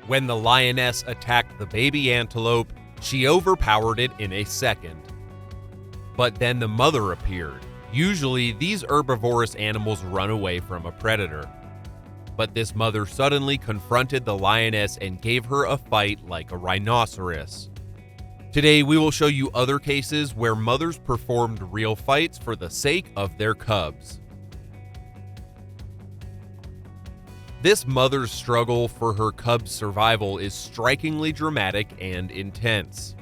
When the lioness attacked the baby antelope, she overpowered it in a second. But then the mother appeared. Usually, these herbivorous animals run away from a predator. But this mother suddenly confronted the lioness and gave her a fight like a rhinoceros. Today, we will show you other cases where mothers performed real fights for the sake of their cubs. This mother's struggle for her cub's survival is strikingly dramatic and intense.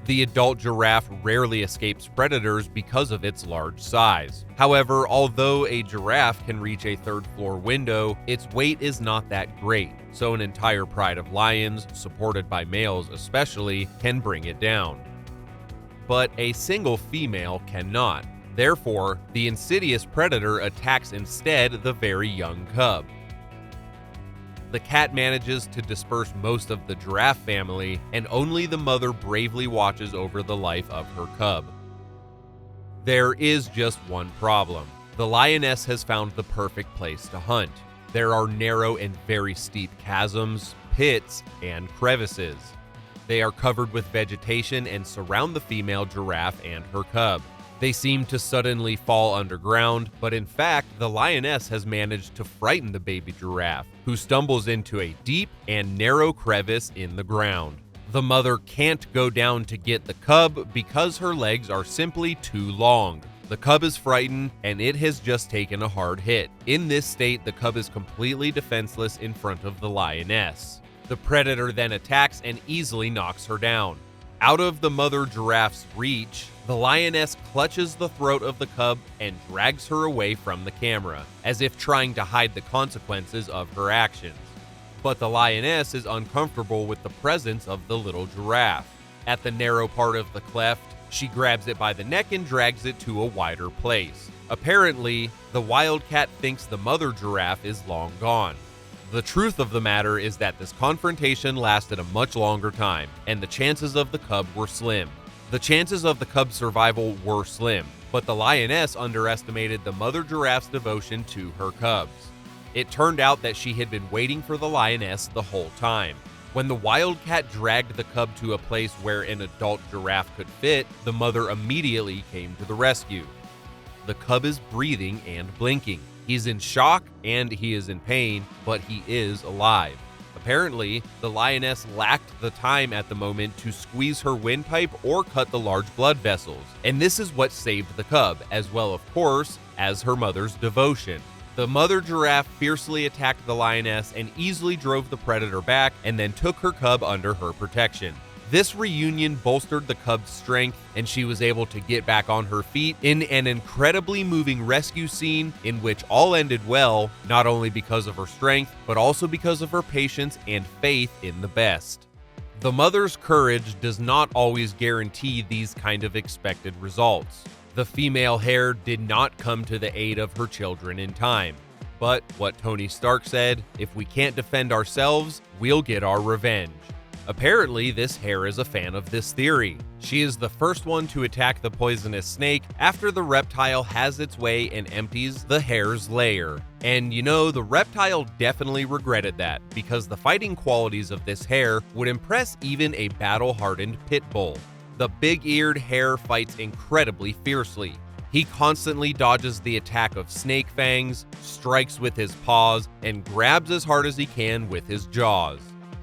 The adult giraffe rarely escapes predators because of its large size. However, although a giraffe can reach a third-floor window, its weight is not that great, so an entire pride of lions, supported by males especially, can bring it down. But a single female cannot. Therefore, the insidious predator attacks instead the very young cub. The cat manages to disperse most of the giraffe family, and only the mother bravely watches over the life of her cub. There is just one problem. The lioness has found the perfect place to hunt. There are narrow and very steep chasms, pits, and crevices. They are covered with vegetation and surround the female giraffe and her cub. They seem to suddenly fall underground, but in fact, the lioness has managed to frighten the baby giraffe, who stumbles into a deep and narrow crevice in the ground. The mother can't go down to get the cub because her legs are simply too long. The cub is frightened, and it has just taken a hard hit. In this state, the cub is completely defenseless in front of the lioness. The predator then attacks and easily knocks her down. Out of the mother giraffe's reach, the lioness clutches the throat of the cub and drags her away from the camera, as if trying to hide the consequences of her actions. But the lioness is uncomfortable with the presence of the little giraffe. At the narrow part of the cleft, she grabs it by the neck and drags it to a wider place. Apparently, the wildcat thinks the mother giraffe is long gone. The truth of the matter is that this confrontation lasted a much longer time, and the chances of the cub were slim. The chances of the cub's survival were slim, but the lioness underestimated the mother giraffe's devotion to her cubs. It turned out that she had been waiting for the lioness the whole time. When the wildcat dragged the cub to a place where an adult giraffe could fit, the mother immediately came to the rescue. The cub is breathing and blinking. He's in shock and he is in pain, but he is alive. Apparently, the lioness lacked the time at the moment to squeeze her windpipe or cut the large blood vessels, and this is what saved the cub, as well, of course, as her mother's devotion. The mother giraffe fiercely attacked the lioness and easily drove the predator back and then took her cub under her protection. This reunion bolstered the cub's strength, and she was able to get back on her feet in an incredibly moving rescue scene in which all ended well, not only because of her strength, but also because of her patience and faith in the best. The mother's courage does not always guarantee these kind of expected results. The female hare did not come to the aid of her children in time. But what Tony Stark said, if we can't defend ourselves, we'll get our revenge. Apparently, this hare is a fan of this theory. She is the first one to attack the poisonous snake after the reptile has its way and empties the hare's lair. And you know, the reptile definitely regretted that, because the fighting qualities of this hare would impress even a battle-hardened pit bull. The big-eared hare fights incredibly fiercely. He constantly dodges the attack of snake fangs, strikes with his paws, and grabs as hard as he can with his jaws.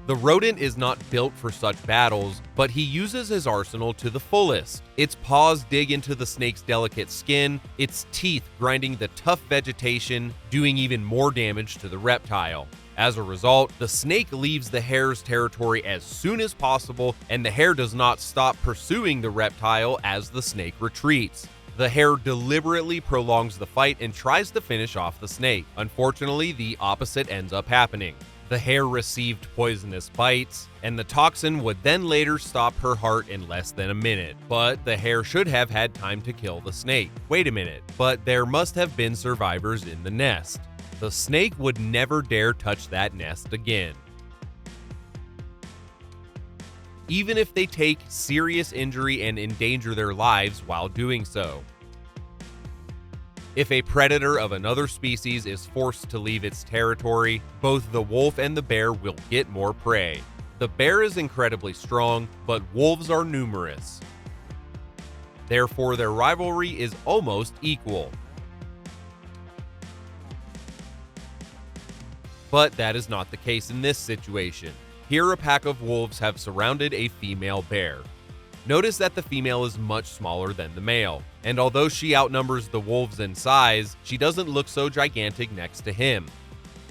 The rodent is not built for such battles, but he uses his arsenal to the fullest. Its paws dig into the snake's delicate skin, its teeth grinding the tough vegetation, doing even more damage to the reptile. As a result, the snake leaves the hare's territory as soon as possible, and the hare does not stop pursuing the reptile as the snake retreats. The hare deliberately prolongs the fight and tries to finish off the snake. Unfortunately, the opposite ends up happening. The hare received poisonous bites, and the toxin would then later stop her heart in less than a minute. But the hare should have had time to kill the snake. Wait a minute, but there must have been survivors in the nest. The snake would never dare touch that nest again, even if they take serious injury and endanger their lives while doing so. If a predator of another species is forced to leave its territory, both the wolf and the bear will get more prey. The bear is incredibly strong, but wolves are numerous. Therefore, their rivalry is almost equal. But that is not the case in this situation. Here, a pack of wolves have surrounded a female bear. Notice that the female is much smaller than the male, and although she outnumbers the wolves in size, she doesn't look so gigantic next to him.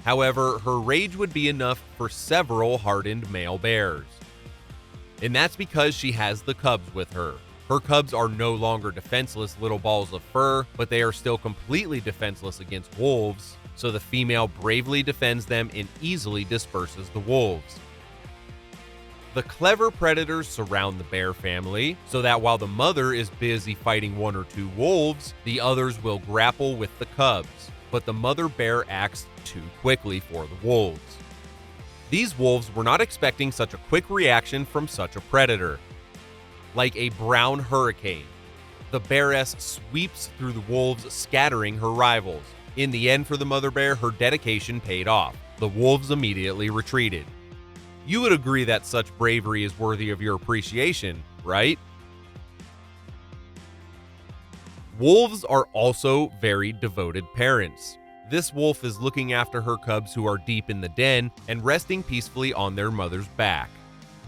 However, her rage would be enough for several hardened male bears. And that's because she has the cubs with her. Her cubs are no longer defenseless little balls of fur, but they are still completely defenseless against wolves, so the female bravely defends them and easily disperses the wolves. The clever predators surround the bear family, so that while the mother is busy fighting one or two wolves, the others will grapple with the cubs, but the mother bear acts too quickly for the wolves. These wolves were not expecting such a quick reaction from such a predator. Like a brown hurricane, the bearess sweeps through the wolves, scattering her rivals. In the end, for the mother bear, her dedication paid off. The wolves immediately retreated. You would agree that such bravery is worthy of your appreciation, right? Wolves are also very devoted parents. This wolf is looking after her cubs who are deep in the den and resting peacefully on their mother's back.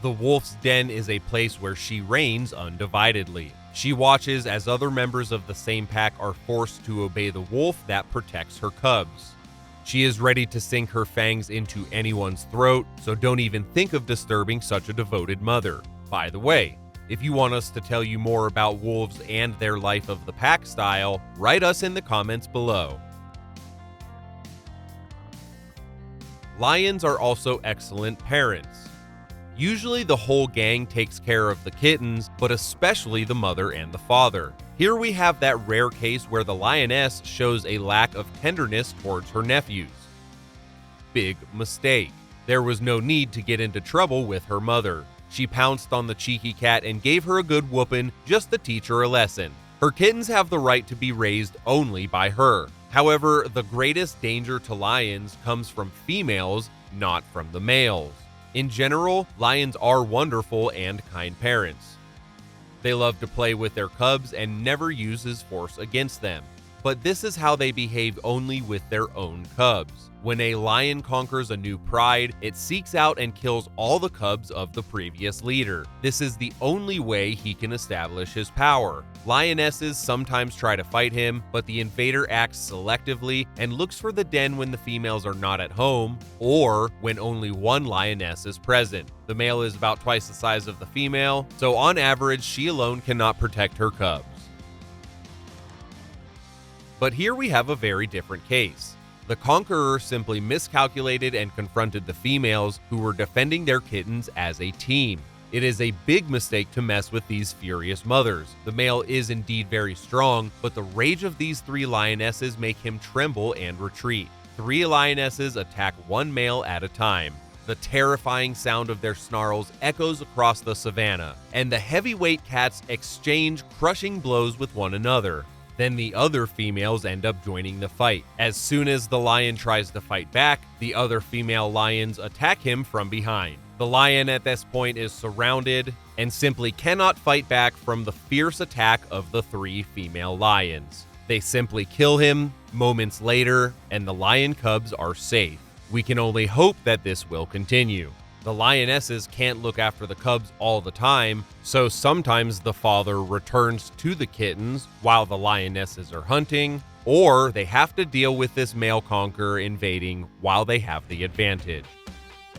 The wolf's den is a place where she reigns undividedly. She watches as other members of the same pack are forced to obey the wolf that protects her cubs. She is ready to sink her fangs into anyone's throat, so don't even think of disturbing such a devoted mother. By the way, if you want us to tell you more about wolves and their life of the pack style, write us in the comments below. Lions are also excellent parents. Usually the whole gang takes care of the kittens, but especially the mother and the father. Here we have that rare case where the lioness shows a lack of tenderness towards her nephews. Big mistake. There was no need to get into trouble with her mother. She pounced on the cheeky cat and gave her a good whooping just to teach her a lesson. Her kittens have the right to be raised only by her. However, the greatest danger to lions comes from females, not from the males. In general, lions are wonderful and kind parents. They love to play with their cubs and never uses force against them. But this is how they behave only with their own cubs. When a lion conquers a new pride, it seeks out and kills all the cubs of the previous leader. This is the only way he can establish his power. Lionesses sometimes try to fight him, but the invader acts selectively and looks for the den when the females are not at home, or when only one lioness is present. The male is about twice the size of the female, so on average, she alone cannot protect her cubs. But here we have a very different case. The conqueror simply miscalculated and confronted the females who were defending their kittens as a team. It is a big mistake to mess with these furious mothers. The male is indeed very strong, but the rage of these three lionesses make him tremble and retreat. 3 lionesses attack one male at a time. The terrifying sound of their snarls echoes across the savannah, and the heavyweight cats exchange crushing blows with one another. Then the other females end up joining the fight. As soon as the lion tries to fight back, the other female lions attack him from behind. The lion at this point is surrounded and simply cannot fight back from the fierce attack of the 3 female lions. They simply kill him moments later, and the lion cubs are safe. We can only hope that this will continue. The lionesses can't look after the cubs all the time, so sometimes the father returns to the kittens while the lionesses are hunting, or they have to deal with this male conqueror invading while they have the advantage.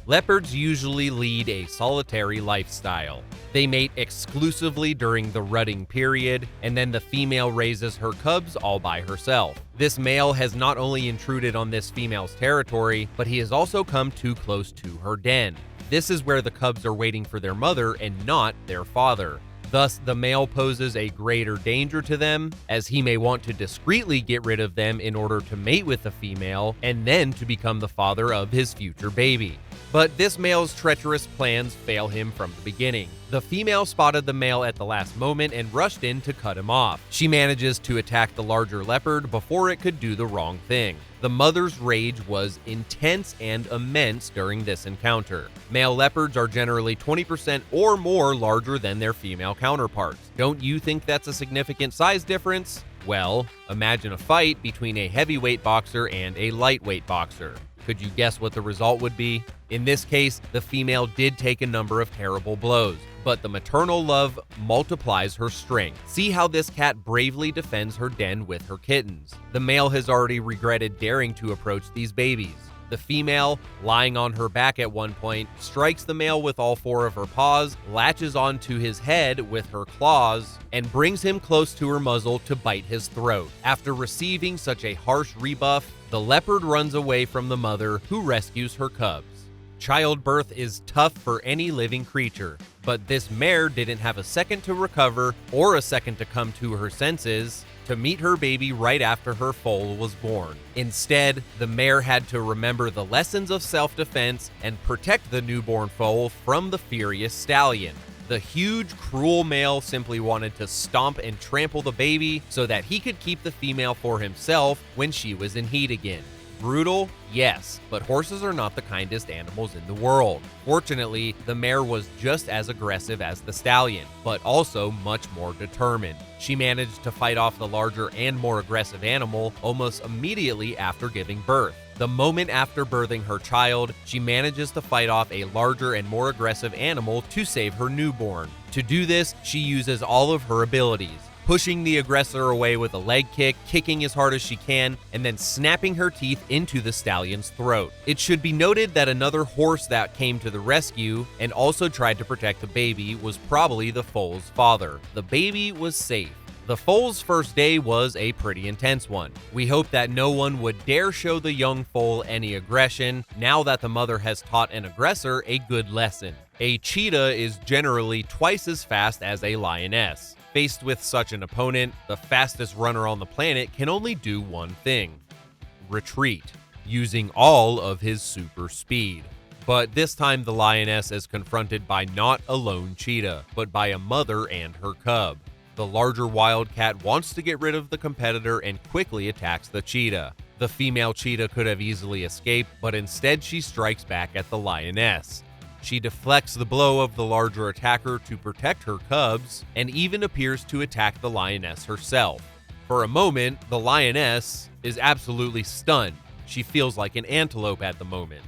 Leopards usually lead a solitary lifestyle. They mate exclusively during the rutting period, and then the female raises her cubs all by herself. This male has not only intruded on this female's territory, but he has also come too close to her den. This is where the cubs are waiting for their mother and not their father. Thus, the male poses a greater danger to them, as he may want to discreetly get rid of them in order to mate with the female and then to become the father of his future baby. But this male's treacherous plans fail him from the beginning. The female spotted the male at the last moment and rushed in to cut him off. She manages to attack the larger leopard before it could do the wrong thing. The mother's rage was intense and immense during this encounter. Male leopards are generally 20% or more larger than their female counterparts. Don't you think that's a significant size difference? Well, imagine a fight between a heavyweight boxer and a lightweight boxer. Could you guess what the result would be? In this case, the female did take a number of terrible blows, but the maternal love multiplies her strength. See how this cat bravely defends her den with her kittens. The male has already regretted daring to approach these babies. The female, lying on her back at one point, strikes the male with all four of her paws, latches onto his head with her claws, and brings him close to her muzzle to bite his throat. After receiving such a harsh rebuff, the leopard runs away from the mother, who rescues her cubs. Childbirth is tough for any living creature, but this mare didn't have a second to recover or a second to come to her senses to meet her baby right after her foal was born. Instead, the mare had to remember the lessons of self-defense and protect the newborn foal from the furious stallion. The huge, cruel male simply wanted to stomp and trample the baby so that he could keep the female for himself when she was in heat again. Brutal? Yes, but horses are not the kindest animals in the world. Fortunately, the mare was just as aggressive as the stallion, but also much more determined. She managed to fight off the larger and more aggressive animal almost immediately after giving birth. The moment after birthing her child, she manages to fight off a larger and more aggressive animal to save her newborn. To do this, she uses all of her abilities, pushing the aggressor away with a leg kick, kicking as hard as she can, and then snapping her teeth into the stallion's throat. It should be noted that another horse that came to the rescue and also tried to protect the baby was probably the foal's father. The baby was safe. The foal's first day was a pretty intense one. We hope that no one would dare show the young foal any aggression now that the mother has taught an aggressor a good lesson. A cheetah is generally twice as fast as a lioness. Faced with such an opponent, the fastest runner on the planet can only do one thing: retreat, using all of his super speed. But this time the lioness is confronted by not a lone cheetah, but by a mother and her cub. The larger wildcat wants to get rid of the competitor and quickly attacks the cheetah. The female cheetah could have easily escaped, but instead she strikes back at the lioness. She deflects the blow of the larger attacker to protect her cubs, and even appears to attack the lioness herself. For a moment, the lioness is absolutely stunned. She feels like an antelope at the moment.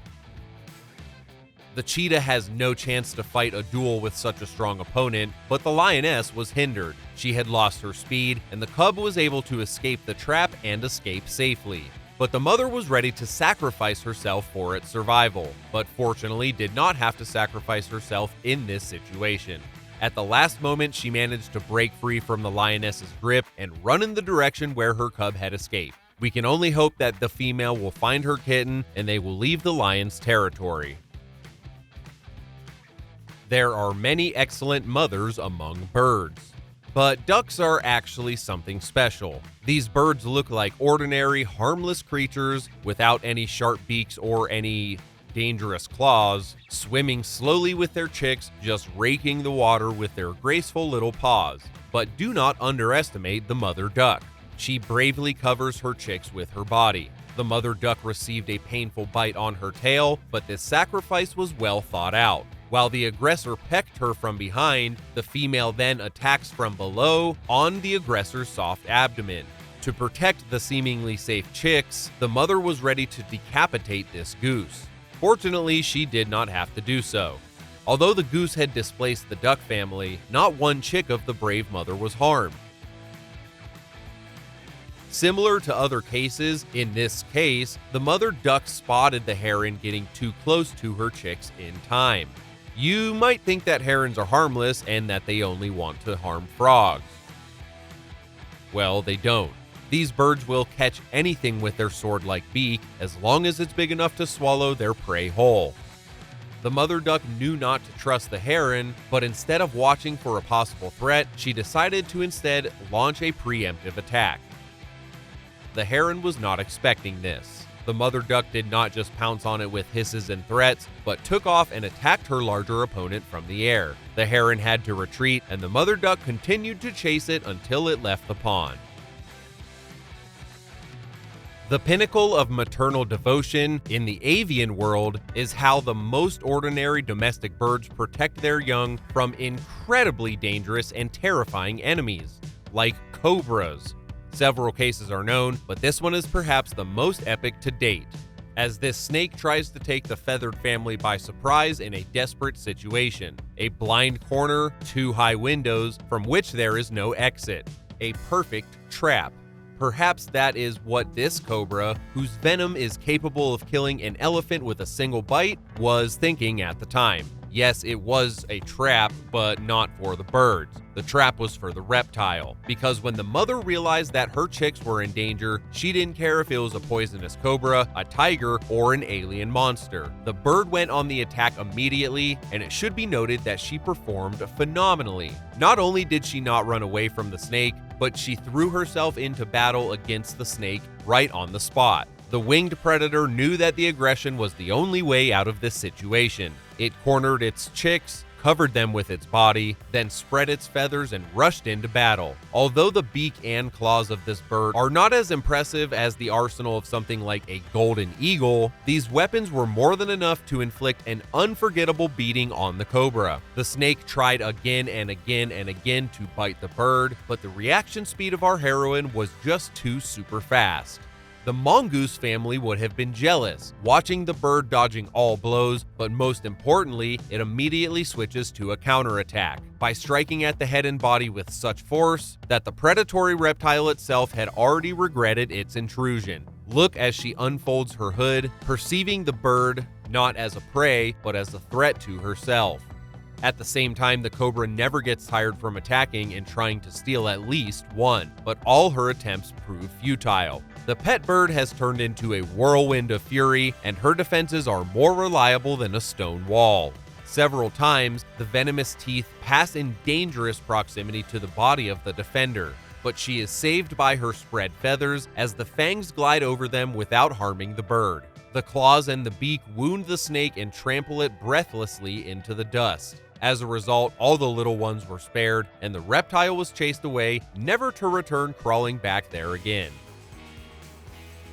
The cheetah has no chance to fight a duel with such a strong opponent, but the lioness was hindered. She had lost her speed, and the cub was able to escape the trap and escape safely. But the mother was ready to sacrifice herself for its survival, but fortunately did not have to sacrifice herself in this situation. At the last moment, she managed to break free from the lioness's grip and run in the direction where her cub had escaped. We can only hope that the female will find her kitten and they will leave the lion's territory. There are many excellent mothers among birds, but ducks are actually something special. These birds look like ordinary, harmless creatures without any sharp beaks or any dangerous claws, swimming slowly with their chicks, just raking the water with their graceful little paws. But do not underestimate the mother duck. She bravely covers her chicks with her body. The mother duck received a painful bite on her tail, but this sacrifice was well thought out. While the aggressor pecked her from behind, the female then attacks from below on the aggressor's soft abdomen. To protect the seemingly safe chicks, the mother was ready to decapitate this goose. Fortunately, she did not have to do so. Although the goose had displaced the duck family, not one chick of the brave mother was harmed. Similar to other cases, in this case, the mother duck spotted the heron getting too close to her chicks in time. You might think that herons are harmless and that they only want to harm frogs. Well, they don't. These birds will catch anything with their sword-like beak as long as it's big enough to swallow their prey whole. The mother duck knew not to trust the heron, but instead of watching for a possible threat, she decided to instead launch a preemptive attack. The heron was not expecting this. The mother duck did not just pounce on it with hisses and threats, but took off and attacked her larger opponent from the air. The heron had to retreat, and the mother duck continued to chase it until it left the pond. The pinnacle of maternal devotion in the avian world is how the most ordinary domestic birds protect their young from incredibly dangerous and terrifying enemies, like cobras. Several cases are known, but this one is perhaps the most epic to date, as this snake tries to take the feathered family by surprise in a desperate situation. A blind corner, 2 high windows from which there is no exit. A perfect trap. Perhaps that is what this cobra, whose venom is capable of killing an elephant with a single bite, was thinking at the time. Yes, it was a trap, but not for the birds. The trap was for the reptile, because when the mother realized that her chicks were in danger, she didn't care if it was a poisonous cobra, a tiger, or an alien monster. The bird went on the attack immediately, and it should be noted that she performed phenomenally. Not only did she not run away from the snake, but she threw herself into battle against the snake right on the spot. The winged predator knew that the aggression was the only way out of this situation. It cornered its chicks, covered them with its body, then spread its feathers and rushed into battle. Although the beak and claws of this bird are not as impressive as the arsenal of something like a golden eagle, these weapons were more than enough to inflict an unforgettable beating on the cobra. The snake tried again and again and again to bite the bird, but the reaction speed of our heroine was just too super fast. The mongoose family would have been jealous, watching the bird dodging all blows, but most importantly, it immediately switches to a counterattack by striking at the head and body with such force that the predatory reptile itself had already regretted its intrusion. Look as she unfolds her hood, perceiving the bird not as a prey, but as a threat to herself. At the same time, the cobra never gets tired from attacking and trying to steal at least one, but all her attempts prove futile. The pet bird has turned into a whirlwind of fury, and her defenses are more reliable than a stone wall. Several times, the venomous teeth pass in dangerous proximity to the body of the defender, but she is saved by her spread feathers as the fangs glide over them without harming the bird. The claws and the beak wound the snake and trample it breathlessly into the dust. As a result, all the little ones were spared, and the reptile was chased away, never to return crawling back there again.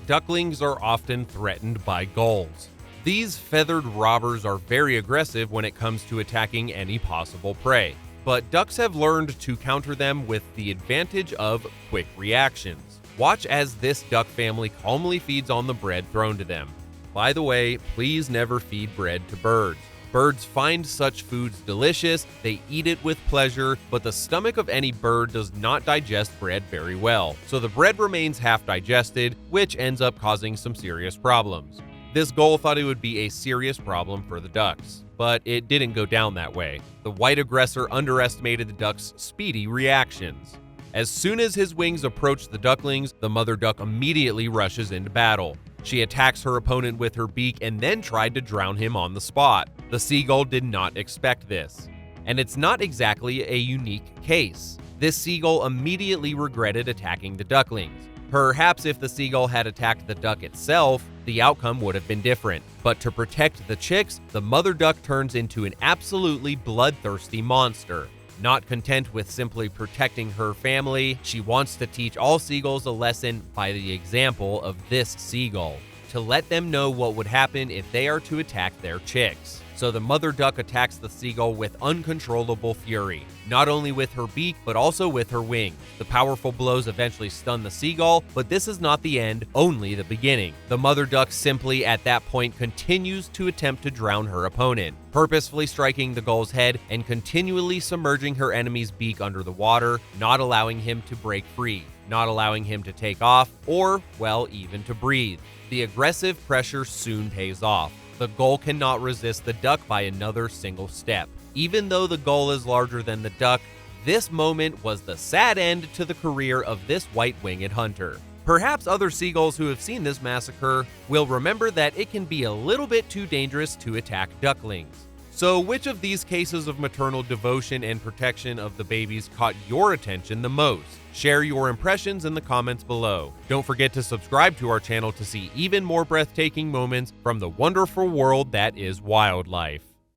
Ducklings are often threatened by gulls. These feathered robbers are very aggressive when it comes to attacking any possible prey, but ducks have learned to counter them with the advantage of quick reactions. Watch as this duck family calmly feeds on the bread thrown to them. By the way, please never feed bread to birds. Birds find such foods delicious, they eat it with pleasure, but the stomach of any bird does not digest bread very well, so the bread remains half digested, which ends up causing some serious problems. This gull thought it would be a serious problem for the ducks, but it didn't go down that way. The white aggressor underestimated the duck's speedy reactions. As soon as his wings approach the ducklings, the mother duck immediately rushes into battle. She attacks her opponent with her beak and then tried to drown him on the spot. The seagull did not expect this. And it's not exactly a unique case. This seagull immediately regretted attacking the ducklings. Perhaps if the seagull had attacked the duck itself, the outcome would have been different. But to protect the chicks, the mother duck turns into an absolutely bloodthirsty monster. Not content with simply protecting her family, she wants to teach all seagulls a lesson by the example of this seagull, to let them know what would happen if they are to attack their chicks. So the mother duck attacks the seagull with uncontrollable fury, not only with her beak, but also with her wings. The powerful blows eventually stun the seagull, but this is not the end, only the beginning. The mother duck simply at that point continues to attempt to drown her opponent, purposefully striking the gull's head and continually submerging her enemy's beak under the water, not allowing him to break free, not allowing him to take off, or, well, even to breathe. The aggressive pressure soon pays off. The gull cannot resist the duck by another single step. Even though the gull is larger than the duck, this moment was the sad end to the career of this white-winged hunter. Perhaps other seagulls who have seen this massacre will remember that it can be a little bit too dangerous to attack ducklings. So, which of these cases of maternal devotion and protection of the babies caught your attention the most? Share your impressions in the comments below. Don't forget to subscribe to our channel to see even more breathtaking moments from the wonderful world that is wildlife.